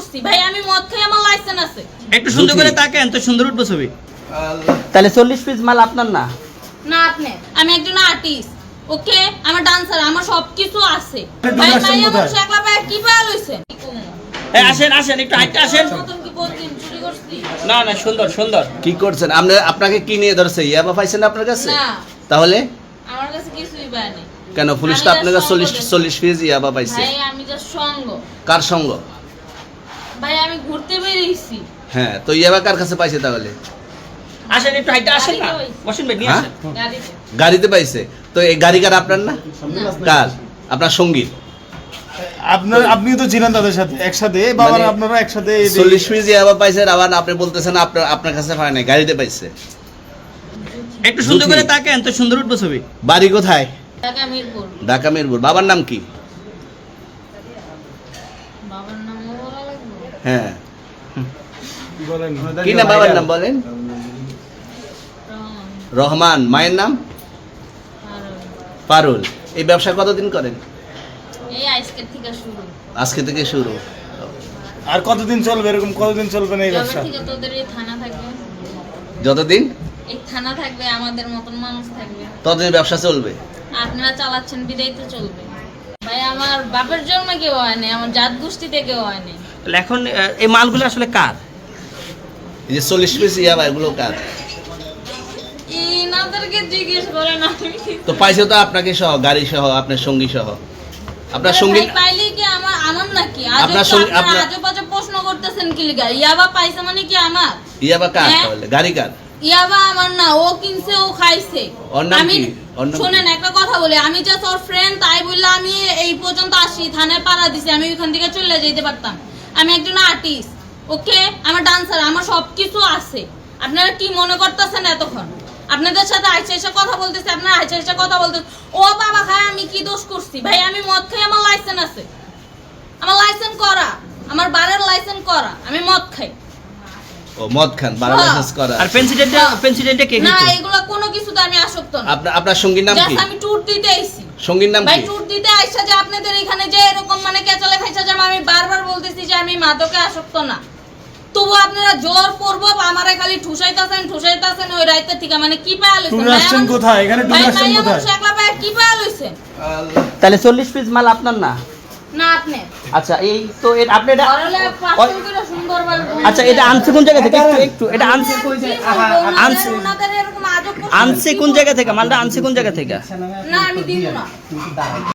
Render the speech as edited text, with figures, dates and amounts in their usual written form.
করছি ভাই, আমি মদ খাই, আমার লাইসেন্স আছে। একটু সুন্দর করে তাকান তো সুন্দর উঠবে ছবি। তাহলে 40 পিস মাল আপনার না? না আপনি, আমি একজন আর্টিস্ট, ওকে, আমার ডান্সার, আমার সবকিছু আছে ভাই। ভাই আমার একলা ভাই কি পাল হইছে? এই আসেন আসেন একটু হাইটে আসেন। নতুন কি বলছিস চুরি করছি? না না সুন্দর সুন্দর। কি করছেন আপনাকে কি নিয়ে ধরছে? ইয়াবা পাইছেন আপনার কাছে? না, তাহলে আমার কাছে কিছুই পায় নাই। কেন পুলিশ তো আপনার কাছে 40 পিস ইয়াবা পাইছে? ভাই আমি জাস্ট সঙ্গ। কার সঙ্গ? ভাই আমি ঘুরতে বেরিয়েছি। হ্যাঁ, তো ইয়াবা কার কাছে পাইছে তাহলে? আসেন একটু হাইটে আসেন না, বসেন ভাই নিয়ে হ্যাঁ? আসেন। গাড়িতে। গাড়িতে পাইছে? তো এই গাড়ি কার, আপনার না? কার? আপনার সঙ্গী? আপনিও তো ছিলেন তাদের সাথে একসাথে, বাবা মানে আপনারা একসাথে 40 পিস ইয়াবা পাইছে, আবার আপনি বলতেছেন আপনার কাছে পায় নাই, গাড়িতে পাইছে। একটু সুন্দর জুথি। করে তাকান তো সুন্দর উঠবে ছবি। বাড়ি কোথায়? ঢাকা মিরপুর। ঢাকা মিরপুর। বাবার নাম কি? বাবার নাম বলা লাগবে? হ্যাঁ, বলেন কি না বাবার নাম বলেন? রহমান, রহমান। মায়ের নাম? পারুল। পারুল। এই ব্যবসা কতদিন করেন? এই আজকের থেকে শুরু। আজকে থেকে শুরু। আর কতদিন চলবে, এরকম কতদিন চলবে না এই যবে ব্যবসা? থেকে তোদের এই থানা থাকবে, যতদিন এই থানা থাকবে, আমাদের মতন মানুষ থাকবে, ততদিন ব্যবসা চলবে। আপনারা চালাচ্ছেন বিদায় তো চলবে। ভাই আমার বাপের জন্মে কেউ হয় নাই, আমার জাত গোষ্ঠীতে কেউ হয় নাই। তাহলে এখন এই মালগুলো আসলে কার? এই যে 40 পিস ইয়াবা, এগুলো কার? ইনাদেরকে জিজ্ঞেস করেন, আমি কি- তো পাইছে তো আপনাকে সহ, গাড়ি সহ, আপনার সঙ্গী সহ। আপনার আরে সঙ্গী ভাই, পাইলে কি আমার নাকি? আপনার সঙ্গী- আপনার- আজব আজব প্রশ্ন করতেছেন কি লিগা? ইয়াবা পাইছে মানে কি আমার? ইয়াবা কার হ্যাঁ? তাহলে? গাড়ি কার? ইয়াবা আমার না, ও কিনছে, ও খাইছে। ওর নাম আমি কি? ওর নাম শুনেন একটা কথা বলি, আমি জাস্ট ওর ফ্রেন্ড, তাই বললে আমি এই পর্যন্ত আসি, থানায় পাড়া দিছি, আমি ওইখান থেকে চলে যেতে পারতাম। আমি একজন আর্টিস্ট, ওকে, আমার ডান্সার, আমার সবকিছু আছে। আপনারা কি মনে করতেছেন এতক্ষণ? আপনাদের সাথে আইসা এসে কথা বলতেছে, আপনারা আইসা এসে কথা বলতেছে। ও বাবা খায়, আমি কি দোষ করছি? ভাই আমি মদ খাই, আমার লাইসেন্স আছে, আমার লাইসেন্স করা, আমার বারের লাইসেন্স করা, আমি মদ খাই। ও মদ খান, বারো হ্যাঁ। লাইসেন্স করা। আর পেন্সিডেন্টটা কে না, কিনছে? এগুলো কোনো কিছুতে আমি আসক্ত না। আপনার সঙ্গীর নাম কি? জাস্ট আমি ট্যুর দিতে আইছি। সঙ্গীর নাম ভাই কি? ট্যুর দিতে আইসা যে আপনাদের এখানে যে এরকম মানে কেচালে খাইছা যে আমি বারবার বলতেছি যে আমি মাদকে আসক্ত না, তবু আপনারা জোর করবো আমারে খালি ঠুসাইতাছেন ওই রাইতে থেকে, মানে কি পায়া লইছেন? ট্যুরে আসছেন কোথায়? এখানে ট্যুরে আসছেন ভাই কোথায়? আমার একলা পায়া কি পায়া লইছেন? তাহলে 40 পিস মাল আপনার না? না আপনি আচ্ছা, এই তো আপনি এটা ঘরে পাঁচজন করে সুন্দর ভাবে আচ্ছা, এটা আনছে কোন জায়গা থেকে? একটু এটা আনছে আনছে ওনাদের এরকম আজব প্রশ্ন- আনছে কোন জায়গা থেকে? মালটা আনছে কোন জায়গা থেকে? না আমি দিব না।